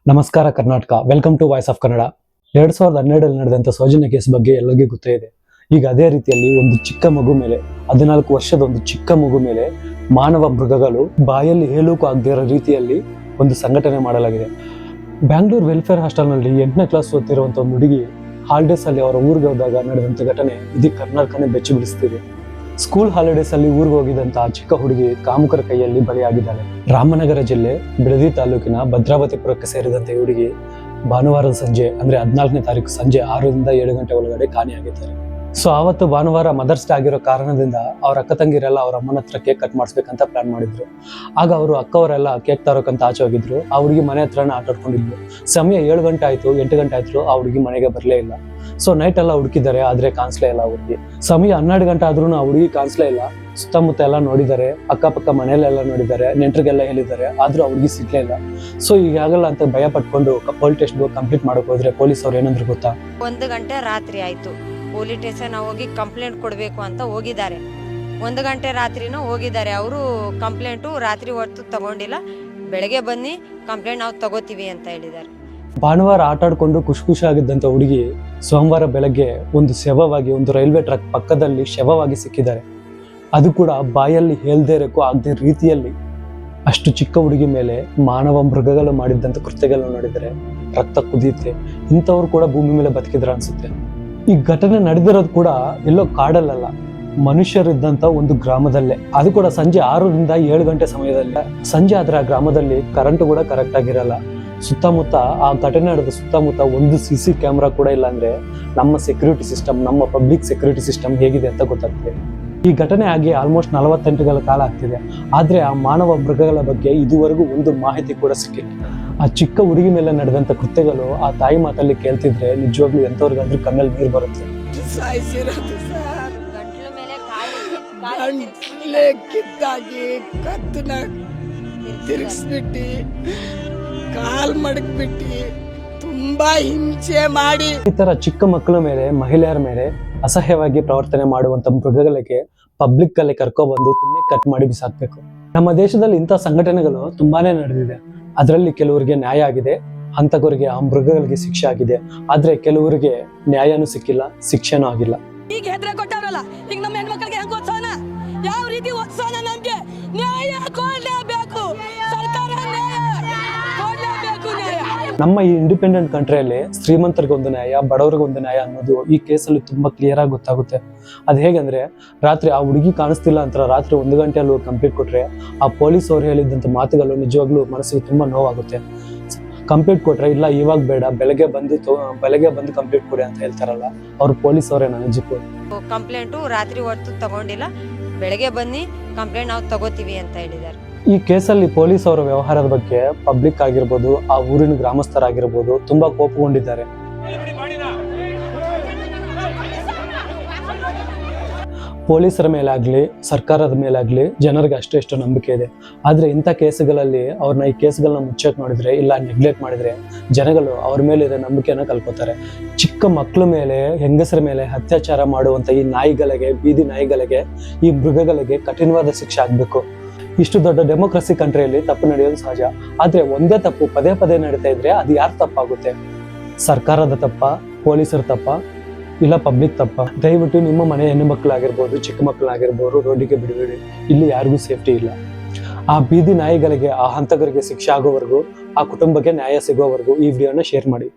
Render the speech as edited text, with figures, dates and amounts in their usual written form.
ನಮಸ್ಕಾರ Karnataka, welcome to voice of Kannada. 2012 ನಡೆದಂತ Soujanya case ಬಗ್ಗೆ ಎಲ್ಲರಿಗೂ ಗೊತ್ತೇ ಇದೆ. ಈಗ ಅದೇ ರೀತಿಯಲ್ಲಿ ಒಂದು ಚಿಕ್ಕ ಮಗು ಮೇಲೆ 14 ವರ್ಷದ ಒಂದು ಚಿಕ್ಕ ಮಗು ಮೇಲೆ ಮಾನವ ಮೃಗಗಳು ಬಾಯಲ್ಲಿ ಹೇಳೋಕು ಆಗದೇ ಇರೋ ರೀತಿಯಲ್ಲಿ ಒಂದು ಸಂಘಟನೆ ಮಾಡಲಾಗಿದೆ. ಬ್ಯಾಂಗ್ಳೂರ್ ವೆಲ್ಫೇರ್ ಹಾಸ್ಟೆಲ್ನಲ್ಲಿ 8ನೇ ಕ್ಲಾಸ್ ಓದ್ತಿರುವಂತ ಒಂದು ಹುಡುಗಿ ಹಾಲಿಡೇಸ್ ಅಲ್ಲಿ ಅವರ ಊರಿಗೆ ಹೋದಾಗ ನಡೆದಂತ ಘಟನೆ ಇದೀಗ ಕರ್ನಾಟಕನೇ ಬೆಚ್ಚಿ ಬೀಳಿಸ್ತಿದೆ. ಸ್ಕೂಲ್ ಹಾಲಿಡೇಸ್ ಅಲ್ಲಿ ಊರಿಗೆ ಹೋಗಿದಂತ ಚಿಕ್ಕ ಹುಡುಗಿ ಕಾಮುಕರ ಕೈಯಲ್ಲಿ ಬಲಿಯಾಗಿದ್ದಾಳೆ. ರಾಮನಗರ ಜಿಲ್ಲೆ ಬಿಡದಿ ತಾಲೂಕಿನ ಭದ್ರಾವತಿಪುರಕ್ಕೆ ಸೇರಿದಂತೆ ಹುಡುಗಿ ಭಾನುವಾರದ ಸಂಜೆ ಅಂದ್ರೆ 14ನೇ ತಾರೀಕು ಸಂಜೆ 6ರಿಂದ 7 ಗಂಟೆ ಒಳಗಡೆ ಕಾಣೆಯಾಗಿದ್ದಾರೆ. ಸೊ ಆವತ್ತು ಭಾನುವಾರ ಮದರ್ಸ್ ಡೇ ಆಗಿರೋ ಕಾರಣದಿಂದ ಅವ್ರ ಅಕ್ಕ ತಂಗಿರೆಲ್ಲ ಅವ್ರ ಅಮ್ಮನ ಹತ್ರ ಕೇಕ್ ಕಟ್ ಮಾಡಿಸ್ಬೇಕಂತ ಪ್ಲಾನ್ ಮಾಡಿದ್ರು. ಆಗ ಅವರು ಅಕ್ಕವರೆಲ್ಲ ಕೇಕ್ ತರೋಕಂತ ಆಚೆ ಹೋಗಿದ್ರು. ಆ ಹುಡುಗಿ ಮನೆ ಹತ್ರನೇ ಆಟ ಆಡ್ಕೊಂಡಿದ್ಲು. ಸಮಯ 7 ಗಂಟೆ ಆಯ್ತು, 8 ಗಂಟೆ ಆಯ್ತು, ಆ ಹುಡುಗಿ ಮನೆಗೆ ಬರಲೇ ಇಲ್ಲ. ಸೊ ನೈಟ್ ಎಲ್ಲ ಹುಡುಕಿದ್ದಾರೆ, ಆದ್ರೆ ಕಾಣಿಸ್ಲೇ ಇಲ್ಲ ಹುಡುಗಿ. ಸಮಯ 12 ಗಂಟೆ ಆದ್ರೂ ಆ ಹುಡುಗಿ ಕಾಣಿಸ್ಲೇ ಇಲ್ಲ. ಸುತ್ತಮುತ್ತ ಎಲ್ಲ ನೋಡಿದ್ದಾರೆ, ಅಕ್ಕಪಕ್ಕ ಮನೆಯಲ್ಲೆಲ್ಲ ನೋಡಿದ್ದಾರೆ, ನೆಂಟರಿಗೆಲ್ಲ ಹೇಳಿದ್ದಾರೆ, ಆದ್ರೂ ಆ ಹುಡುಗಿ ಸಿಗ್ಲೇ ಇಲ್ಲ. ಸೊ ಈಗ ಆಗಲ್ಲ ಅಂತ ಭಯ ಪಟ್ಕೊಂಡು ಪೊಲೀಸ್ ಸ್ಟೇಷನ್ ಕಂಪ್ಲೀಟ್ ಮಾಡಕ್ ಹೋದ್ರೆ ಪೊಲೀಸ್ ಅವ್ರು ಏನಂದ್ರು ಗೊತ್ತಾ? 1 ಗಂಟೆ ರಾತ್ರಿ ಆಯ್ತು, ಪೊಲೀಸ್ ಸ್ಟೇಷನ್ ಹೋಗಿ ಕಂಪ್ಲೇಂಟ್ ಕೊಡಬೇಕು ಅಂತ ಹೋಗಿದ್ದಾರೆ. 1 ಗಂಟೆ ರಾತ್ರಿನೂ ಹೋಗಿದ್ದಾರೆ. ಅವರು ಕಂಪ್ಲೇಂಟು ರಾತ್ರಿ ಹೊತ್ತು ತಗೊಂಡಿಲ್ಲ, ಬೆಳಗ್ಗೆ ಬನ್ನಿ ಕಂಪ್ಲೇಂಟ್ ನಾವು ತಗೋತೀವಿ ಅಂತ ಹೇಳಿದ್ದಾರೆ. ಭಾನುವಾರ ಆಟ ಆಡ್ಕೊಂಡು ಖುಷಿ ಆಗಿದ್ದಂತ ಹುಡುಗಿ ಸೋಮವಾರ ಬೆಳಗ್ಗೆ ಒಂದು ಶವವಾಗಿ ಒಂದು ರೈಲ್ವೆ ಟ್ರ್ಯಾಕ್ ಪಕ್ಕದಲ್ಲಿ ಶವವಾಗಿ ಸಿಕ್ಕಿದ್ದಾರೆ. ಅದು ಕೂಡ ಬಾಯಲ್ಲಿ ಹೇಳ್ದೇ ಇರಕ್ಕೂ ಆಗದೆ ರೀತಿಯಲ್ಲಿ. ಅಷ್ಟು ಚಿಕ್ಕ ಹುಡುಗಿ ಮೇಲೆ ಮಾನವ ಮೃಗಗಳು ಮಾಡಿದ್ದಂತ ಕೃತ್ಯಗಳನ್ನ ನೋಡಿದರೆ ರಕ್ತ ಕುದಿಯುತ್ತೆ. ಇಂಥವ್ರು ಕೂಡ ಭೂಮಿ ಮೇಲೆ ಬದುಕಿದ್ರ ಅನ್ಸುತ್ತೆ. ಈ ಘಟನೆ ನಡೆದಿರೋದು ಕೂಡ ಎಲ್ಲೋ ಕಾಡಲ್ಲ, ಮನುಷ್ಯರಿದ್ದಂತ ಒಂದು ಗ್ರಾಮದಲ್ಲೇ. ಅದು ಕೂಡ ಸಂಜೆ 6ರಿಂದ 7 ಗಂಟೆ ಸಮಯದಲ್ಲಿ. ಸಂಜೆ ಆದ್ರೆ ಆ ಗ್ರಾಮದಲ್ಲಿ ಕರೆಂಟ್ ಕೂಡ ಕರೆಕ್ಟ್ ಆಗಿರಲ್ಲ. ಸುತ್ತಮುತ್ತ ಆ ಘಟನೆ ನಡೆದ ಸುತ್ತಮುತ್ತ ಒಂದು CC ಕ್ಯಾಮ್ರಾ ಕೂಡ ಇಲ್ಲ ಅಂದ್ರೆ ನಮ್ಮ ಸೆಕ್ಯೂರಿಟಿ ಸಿಸ್ಟಮ್, ನಮ್ಮ ಪಬ್ಲಿಕ್ ಸೆಕ್ಯೂರಿಟಿ ಸಿಸ್ಟಮ್ ಹೇಗಿದೆ ಅಂತ ಗೊತ್ತಾಗ್ತದೆ. ಈ ಘಟನೆ ಆಗಿ ಆಲ್ಮೋಸ್ಟ್ 48 ಕಾಲ ಆಗ್ತಿದೆ. ಆದ್ರೆ ಆ ಮಾನವ ಮೃಗಗಳ ಬಗ್ಗೆ ಇದುವರೆಗೂ ಒಂದು ಮಾಹಿತಿ ಕೂಡ ಸಿಕ್ಕಿಲ್ಲ. ಆ ಚಿಕ್ಕ ಹುಡುಗಿ ಮೇಲೆ ನಡೆದಂತ ಕೃತ್ಯಗಳು ಆ ತಾಯಿ ಮಾತಲ್ಲಿ ಕೇಳ್ತಿದ್ರೆ ನಿಜವಾಗ್ಲೂ ಎಂತವ್ರಿಗಾದ್ರೂ ಕಣ್ಣಲ್ಲಿ ನೀರು ಬರುತ್ತೆ. ಕಿತ್ತಾಗಿ ಕತ್ತನ ತಿರುಗಿಸ್ಬಿಟ್ಟು ಕಾಲ್ ಮಡಗ್ಬಿಟ್ಟು ತುಂಬಾ ಹಿಂಸೆ ಮಾಡಿ ಈ ತರ ಚಿಕ್ಕ ಮಕ್ಕಳ ಮೇಲೆ, ಮಹಿಳೆಯರ ಮೇಲೆ ಅಸಹ್ಯವಾಗಿ ಪ್ರವರ್ತನೆ ಮಾಡುವಂತ ಮೃಗಗಳಿಗೆ ಪಬ್ಲಿಕ್ ಅಲ್ಲಿ ಕರ್ಕೊಬಂದು ತುಣ್ಣೆ ಕಟ್ ಮಾಡಿ ಬಿಸಾಕ್ಬೇಕು. ನಮ್ಮ ದೇಶದಲ್ಲಿ ಇಂಥ ಸಂಘಟನೆಗಳು ತುಂಬಾನೇ ನಡೆದಿದೆ. ಅದರಲ್ಲಿ ಕೆಲವರಿಗೆ ನ್ಯಾಯ ಆಗಿದೆ, ಅಂತವರಿಗೆ ಆ ಮೃಗಗಳಿಗೆ ಶಿಕ್ಷೆ ಆಗಿದೆ. ಆದ್ರೆ ಕೆಲವರಿಗೆ ನ್ಯಾಯನೂ ಸಿಕ್ಕಿಲ್ಲ, ಶಿಕ್ಷೆನೂ ಆಗಿಲ್ಲ. ಈಗ ಹೆದ್ರೆ ಕೊಟ್ಟಾರಲ್ಲ, ಈಗ ನಮ್ಮ ಹೆಣ್ಮಕ್ಳಿಗೆ ಹೆಂಗ್ ಓದ್ಸೋಣ, ಯಾವ ರೀತಿ ಓದ್ಸೋಣ? ನಮ್ಗೆ ನ್ಯಾಯ ಕೊಡ್ಲೇಬೇಕು, ಸರ್ಕಾರ ನ್ಯಾಯ ಕೊಡ್ಲೇಬೇಕು. ನಮ್ಮ ಈ ಇಂಡಿಪೆಂಡೆಂಟ್ ಕಂಟ್ರಿಯಲ್ಲಿ ಶ್ರೀಮಂತರಿಗೆ ಒಂದು ನ್ಯಾಯ, ಬಡವರಿಗೆ ಒಂದು ನ್ಯಾಯ ಅನ್ನೋದು ಈ ಕೇಸಲ್ಲಿ ತುಂಬಾ ಕ್ಲಿಯರ್ ಆಗಿ ಗೊತ್ತಾಗುತ್ತೆ. ಅದ್ ಹೇಗಂದ್ರೆ, ರಾತ್ರಿ ಆ ಹುಡುಗಿ ಕಾಣಿಸ್ತಿಲ್ಲ ಅಂತ ರಾತ್ರಿ 1 ಗಂಟೆಯಲ್ಲಿ ಕಂಪ್ಲೇಂಟ್ ಕೊಟ್ರೆ ಆ ಪೊಲೀಸ್ ಅವ್ರು ಹೇಳಿದಂತ ಮಾತುಗಳು ನಿಜವಾಗ್ಲೂ ಮನಸ್ಸಿಗೆ ತುಂಬಾ ನೋವಾಗುತ್ತೆ. ಕಂಪ್ಲೇಂಟ್ ಕೊಟ್ರೆ ಇಲ್ಲ ಇವಾಗ ಬೇಡ, ಬೆಳಗ್ಗೆ ಬಂದು ಕಂಪ್ಲೇಂಟ್ ಕೊಡಿ ಅಂತ ಹೇಳ್ತಾರಲ್ಲ, ಅವ್ರು ಪೊಲೀಸ್ ಅವರೇನ ನಿಜಕ್ಕೂ? ಕಂಪ್ಲೇಂಟು ರಾತ್ರಿ ಹೊತ್ತು ತಗೊಂಡಿಲ್ಲ, ಬೆಳಗ್ಗೆ ಬನ್ನಿ ಕಂಪ್ಲೇಂಟ್ ನಾವು ತಗೋತೀವಿ ಅಂತ ಹೇಳಿದ್ದಾರೆ. ಈ ಕೇಸಲ್ಲಿ ಪೊಲೀಸ್ ಅವರ ವ್ಯವಹಾರದ ಬಗ್ಗೆ ಪಬ್ಲಿಕ್ ಆಗಿರ್ಬೋದು, ಆ ಊರಿನ ಗ್ರಾಮಸ್ಥರಾಗಿರ್ಬೋದು ತುಂಬಾ ಕೋಪಗೊಂಡಿದ್ದಾರೆ. ಪೊಲೀಸರ ಮೇಲಾಗ್ಲಿ, ಸರ್ಕಾರದ ಮೇಲಾಗ್ಲಿ ಜನರಿಗೆ ಅಷ್ಟು ನಂಬಿಕೆ ಇದೆ. ಆದ್ರೆ ಇಂಥ ಕೇಸುಗಳಲ್ಲಿ ಅವ್ರನ್ನ ಈ ಕೇಸ್ಗಳನ್ನ ಮುಚ್ಚಕ್ ನೋಡಿದ್ರೆ, ಇಲ್ಲ ನೆಗ್ಲೆಕ್ಟ್ ಮಾಡಿದ್ರೆ ಜನಗಳು ಅವ್ರ ಮೇಲೆ ಇರೋ ನಂಬಿಕೆನ ಕಳ್ಕೊತಾರೆ. ಚಿಕ್ಕ ಮಕ್ಕಳ ಮೇಲೆ, ಹೆಂಗಸರ ಮೇಲೆ ಅತ್ಯಾಚಾರ ಮಾಡುವಂತ ಈ ನಾಯಿಗಳಿಗೆ, ಬೀದಿ ನಾಯಿಗಳಿಗೆ, ಈ ಮೃಗಗಳಿಗೆ ಕಠಿಣವಾದ ಶಿಕ್ಷೆ ಆಗ್ಬೇಕು. ಇಷ್ಟು ದೊಡ್ಡ ಡೆಮೋಕ್ರಸಿ ಕಂಟ್ರಿಯಲ್ಲಿ ತಪ್ಪು ನಡೆಯೋದು ಸಹಜ. ಆದ್ರೆ ಒಂದೇ ತಪ್ಪು ಪದೇ ಪದೇ ನಡೀತಾ ಇದ್ರೆ ಅದು ಯಾರು ತಪ್ಪಾಗುತ್ತೆ? ಸರ್ಕಾರದ ತಪ್ಪ, ಪೊಲೀಸರ ತಪ್ಪ, ಇಲ್ಲ ಪಬ್ಲಿಕ್ ತಪ್ಪ? ದಯವಿಟ್ಟು ನಿಮ್ಮ ಮನೆ ಹೆಣ್ಣು ಮಕ್ಕಳಾಗಿರ್ಬೋದು, ಚಿಕ್ಕ ಮಕ್ಕಳಾಗಿರ್ಬೋದು ರೋಡಿಗೆ ಬಿಡಬೇಡಿ. ಇಲ್ಲಿ ಯಾರಿಗೂ ಸೇಫ್ಟಿ ಇಲ್ಲ. ಆ ಬೀದಿ ನಾಯಿಗಳಿಗೆ, ಆ ಹಂತಕರಿಗೆ ಶಿಕ್ಷೆ ಆಗೋವರೆಗೂ, ಆ ಕುಟುಂಬಕ್ಕೆ ನ್ಯಾಯ ಸಿಗೋವರೆಗೂ ಈ ವಿಡಿಯೋನ ಶೇರ್ ಮಾಡಿ.